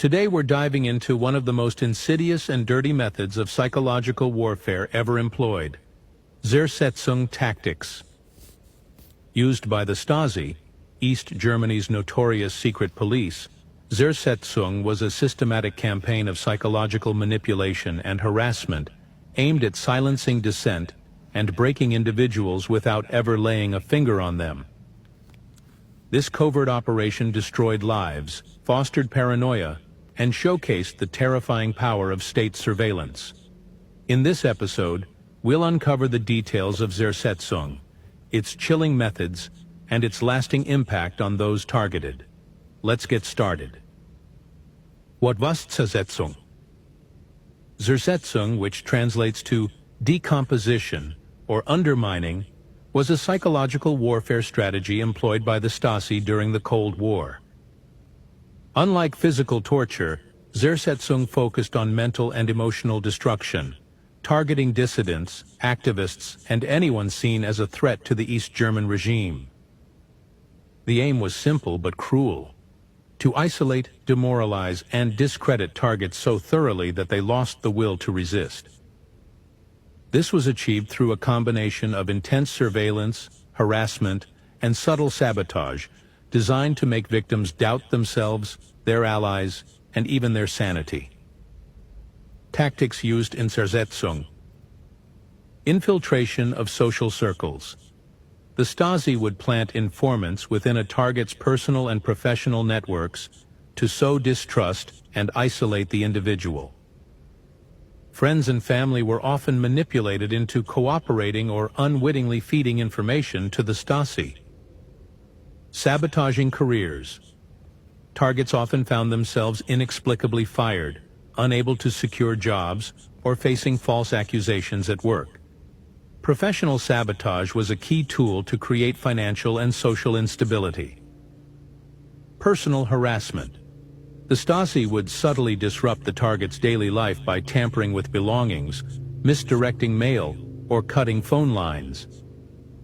Today we're diving into one of the most insidious and dirty methods of psychological warfare ever employed: Zersetzung tactics. Used by the Stasi, East Germany's notorious secret police, Zersetzung was a systematic campaign of psychological manipulation and harassment aimed at silencing dissent and breaking individuals without ever laying a finger on them. This covert operation destroyed lives, fostered paranoia, and showcased the terrifying power of state surveillance. In this episode, we'll uncover the details of Zersetzung, its chilling methods, and its lasting impact on those targeted. Let's get started. What was Zersetzung? Zersetzung, which translates to decomposition or undermining, was a psychological warfare strategy employed by the Stasi during the Cold War. Unlike physical torture, Zersetzung focused on mental and emotional destruction, targeting dissidents, activists, and anyone seen as a threat to the East German regime. The aim was simple but cruel: to isolate, demoralize, and discredit targets so thoroughly that they lost the will to resist. This was achieved through a combination of intense surveillance, harassment, and subtle sabotage, designed to make victims doubt themselves, their allies, and even their sanity. Tactics used in Zersetzung: infiltration of social circles. The Stasi would plant informants within a target's personal and professional networks to sow distrust and isolate the individual. Friends and family were often manipulated into cooperating or unwittingly feeding information to the Stasi. Sabotaging careers. Targets often found themselves inexplicably fired, unable to secure jobs, or facing false accusations at work. Professional sabotage was a key tool to create financial and social instability. Personal harassment. The Stasi would subtly disrupt the target's daily life by tampering with belongings, misdirecting mail, or cutting phone lines.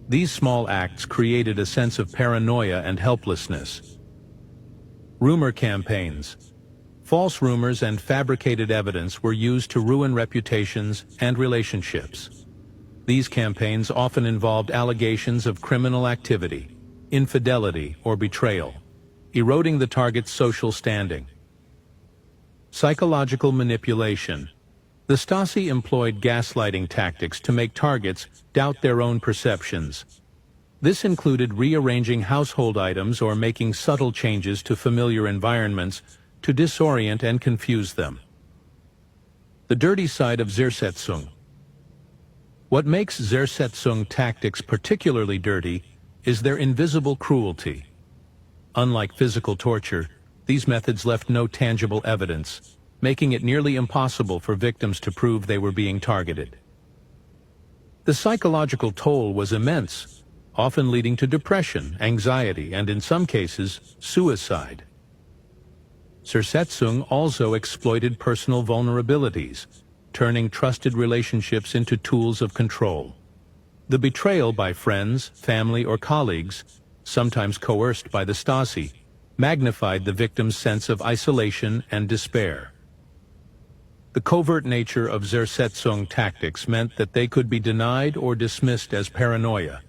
These small acts created a sense of paranoia and helplessness. Rumor campaigns. False rumors and fabricated evidence were used to ruin reputations and relationships. These campaigns often involved allegations of criminal activity, infidelity, or betrayal, eroding the target's social standing. Psychological manipulation. The Stasi employed gaslighting tactics to make targets doubt their own perceptions. This included rearranging household items or making subtle changes to familiar environments to disorient and confuse them. The dirty side of Zersetzung. What makes Zersetzung tactics particularly dirty is their invisible cruelty. Unlike physical torture, these methods left no tangible evidence, making it nearly impossible for victims to prove they were being targeted. The psychological toll was immense, often leading to depression, anxiety, and in some cases, suicide. Zersetzung also exploited personal vulnerabilities, turning trusted relationships into tools of control. The betrayal by friends, family, or colleagues, sometimes coerced by the Stasi, magnified the victim's sense of isolation and despair. The covert nature of Zersetzung tactics meant that they could be denied or dismissed as paranoia,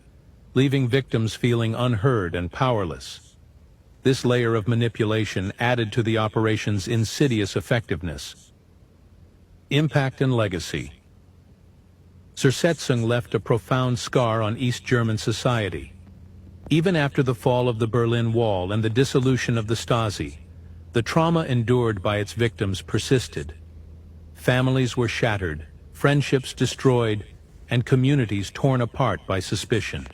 leaving victims feeling unheard and powerless. This layer of manipulation added to the operation's insidious effectiveness. Impact and legacy. Zersetzung left a profound scar on East German society. Even after the fall of the Berlin Wall and the dissolution of the Stasi, the trauma endured by its victims persisted. Families were shattered, friendships destroyed, and communities torn apart by suspicion.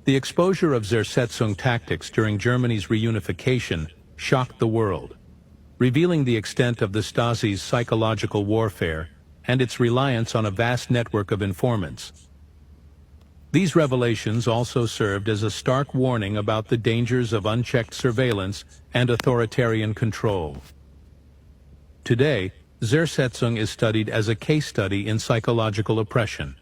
The exposure of Zersetzung tactics during Germany's reunification shocked the world, revealing the extent of the Stasi's psychological warfare and its reliance on a vast network of informants. These revelations also served as a stark warning about the dangers of unchecked surveillance and authoritarian control. Today, Zersetzung is studied as a case study in psychological oppression,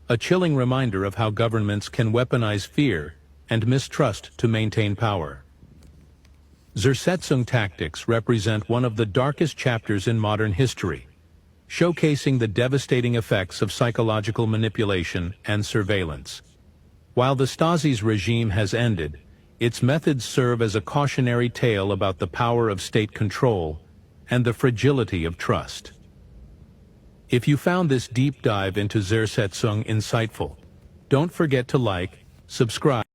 a chilling reminder of how governments can weaponize fear and mistrust to maintain power. Zersetzung tactics represent one of the darkest chapters in modern history, showcasing the devastating effects of psychological manipulation and surveillance. While the Stasi's regime has ended, its methods serve as a cautionary tale about the power of state control and the fragility of trust. If you found this deep dive into Zersetzung insightful, don't forget to like, subscribe,